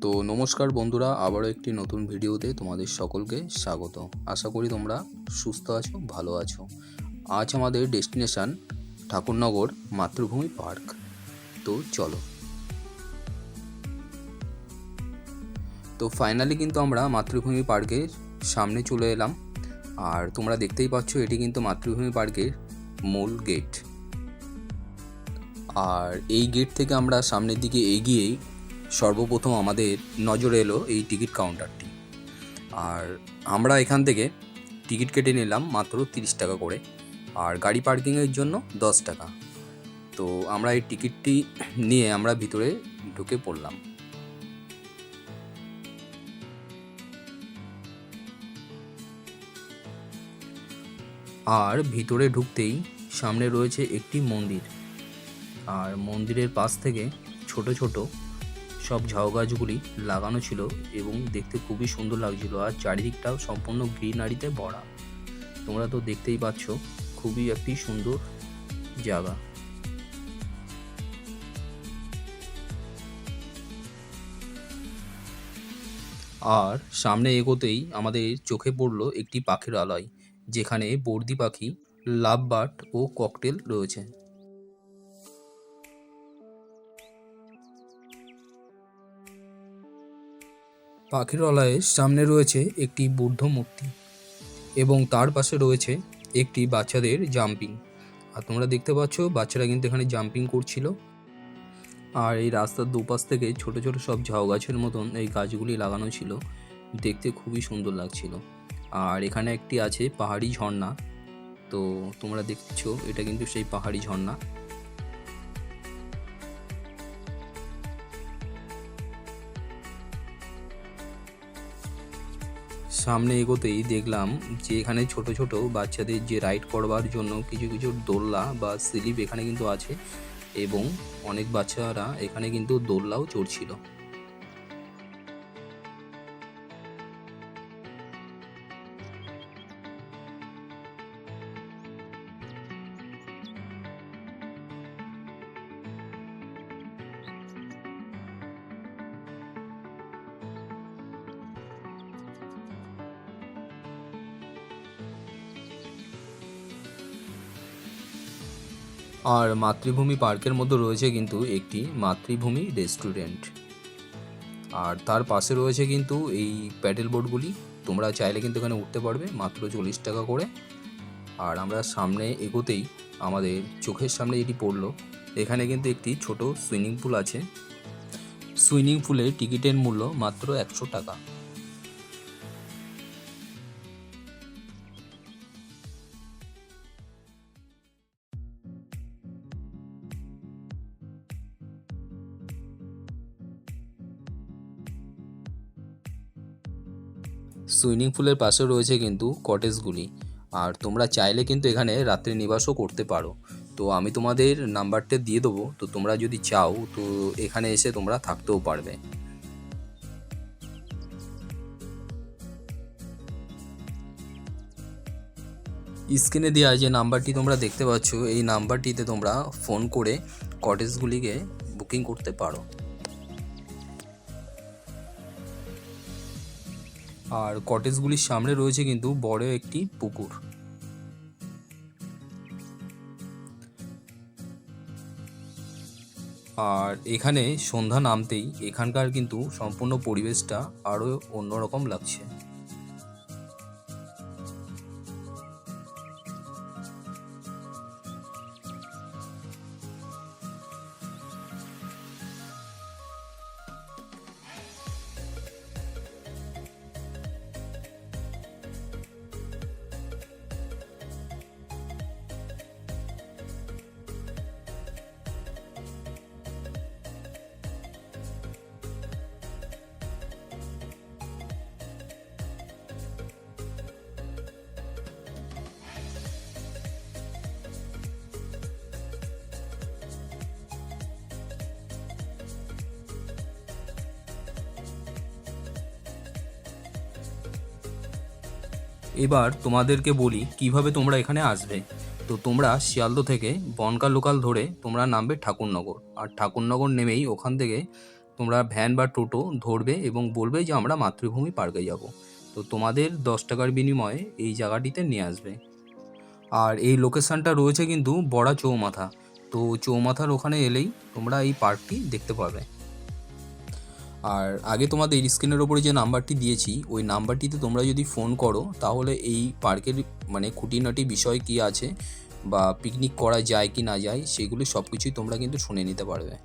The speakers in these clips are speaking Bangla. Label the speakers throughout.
Speaker 1: তো নমস্কার বন্ধুরা, আবারও একটি নতুন ভিডিওতে তোমাদের সকলকে স্বাগত। আশা করি তোমরা সুস্থ আছো, ভালো আছো। আজ আমাদের ডেস্টিনেশন ঠাকুরনগর মাতৃভূমি পার্ক। তো চলো। তো ফাইনালি কিন্তু আমরা মাতৃভূমি পার্কের সামনে চলে এলাম। আর তোমরা দেখতেই পাচ্ছ, এটি কিন্তু মাতৃভূমি পার্কের মূল গেট। আর এই গেট থেকে আমরা সামনের দিকে এগিয়েই সর্বপ্রথম আমাদের নজরে এলো এই টিকিট কাউন্টারটি। আর আমরা এখান থেকে টিকিট কেটে নিলাম মাত্র 30 টাকা করে, আর গাড়ি পার্কিংয়ের জন্য 10 টাকা। তো আমরা এই টিকিটটি নিয়ে আমরা ভিতরে ঢুকে পড়লাম। আর ভিতরে ঢুকতেই সামনে রয়েছে একটি মন্দির, আর মন্দিরের পাশ থেকে ছোট ছোট সব ঝাউ গাছগুলি লাগানো ছিল এবং দেখতে খুবই সুন্দর লাগছিল। আর চারিদিকটাও সম্পূর্ণ গ্রিনারিতে ভরা। তোমরা তো দেখতেই পাচ্ছ, খুবই একটি সুন্দর জায়গা। আর সামনে এগোতেই আমাদের চোখে পড়লো একটি পাখিরালয়, যেখানে বর্দি পাখি, লাভ বার্ড ও ককটেল রয়েছে। পাখিরালয়ের সামনে রয়েছে একটি বুদ্ধ মূর্তি এবং তার পাশে রয়েছে একটি বাচ্চাদের জাম্পিং। আর তোমরা দেখতে পাচ্ছ, বাচ্চারা কিন্তু এখানে জাম্পিং করছিল। আর এই রাস্তার দুপাশ থেকে ছোট ছোট সব ঝাউ গাছের মতন এই গাছগুলি লাগানো ছিল, দেখতে খুবই সুন্দর লাগছিল। আর এখানে একটি আছে পাহাড়ি ঝর্ণা। তো তোমরা দেখছো, এটা কিন্তু সেই পাহাড়ি ঝর্ণা। সামনে এগোতেই দেখলাম যে এখানে ছোট ছোট বাচ্চাদের যে রাইড করবার জন্য কিছু কিছু দোলনা বা স্লিপ এখানে কিন্তু আছে, এবং অনেক বাচ্চারা এখানে কিন্তু দোলনাও চড়ছিল। আর মাতৃভূমি পার্কের মধ্যে রয়েছে কিন্তু একটি মাতৃভূমি রেস্টুরেন্ট। আর তার পাশে রয়েছে কিন্তু এই প্যাডেল বোর্ডগুলি। তোমরা চাইলে কিন্তু এখানে উঠতে পারবে মাত্র 40 টাকা করে। আর আমরা সামনে এগোতেই আমাদের চোখের সামনে যেটি পড়লো, এখানে কিন্তু একটি ছোট সুইমিং পুল আছে। সুইমিং পুলে টিকিটের মূল্য মাত্র 100 টাকা। সুইমিং পুলের পাশে রয়েছে কিন্তু কটেজগুলি। আর তোমরা চাইলে কিন্তু এখানে রাত্রি নিবাসও করতে পারো। তো আমি তোমাদের নাম্বারটা দিয়ে দেবো, তো তোমরা যদি চাও তো এখানে এসে তোমরা থাকতেও পারবে। স্ক্রিনে দেওয়া যে নাম্বারটি তোমরা দেখতে পাচ্ছ, এই নাম্বারটিতে তোমরা ফোন করে কটেজগুলিকে বুকিং করতে পারো। আর কটেজগুলির সামনে রয়েছে কিন্তু বড় একটি পুকুর। আর এখানে সন্ধ্যা নামতেই এখানকার কিন্তু সম্পূর্ণ পরিবেশটা আরও অন্যরকম লাগছে। এবার তোমাদেরকে বলি কিভাবে তোমরা এখানে আসবে। তো তোমরা শিয়ালদহ থেকে বনগাঁ লোকাল ধরে তোমরা নামবে ঠাকুরনগর। আর ঠাকুরনগর নেমেই ওখান থেকে তোমরা ভ্যান বা টোটো ধরবে এবং বলবে যে আমরা মাতৃভূমি পার্কে যাব। তো তোমাদের 10 টাকার বিনিময়ে এই জায়গাটিতে নিয়ে আসবে। আর এই লোকেশানটা রয়েছে কিন্তু বড়া চৌমাথা। তো চৌমাথার ওখানে এলেই তোমরা এই পার্কটি দেখতে পাবে। আর আগে তোমাদের স্ক্রিনের ওপরে যে নাম্বারটি দিয়েছি ওই নাম্বারটিতে তোমরা যদি ফোন করো তাহলে এই পার্কের মানে খুঁটিনাটি বিষয় কী আছে বা পিকনিক করা যায় কি না যায় সেগুলি সব কিছুই তোমরা কিন্তু শুনে নিতে পারবে।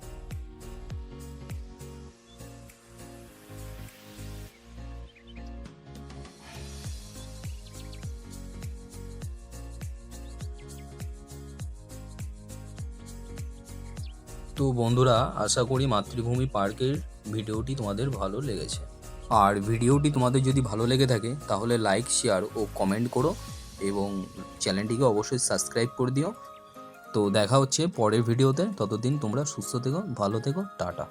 Speaker 1: তো বন্ধুরা, আশা করি মাতৃভূমি পার্কের ভিডিওটি তোমাদের ভালো লেগেছে। আর ভিডিওটি তোমাদের যদি ভালো লেগে থাকে তাহলে লাইক, শেয়ার ও কমেন্ট করো এবং চ্যানেলটিকে অবশ্যই সাবস্ক্রাইব করে দিও। তো দেখা হচ্ছে পরের ভিডিওতে। ততদিন তোমরা সুস্থ থেকো, ভালো থেকো, টাটা।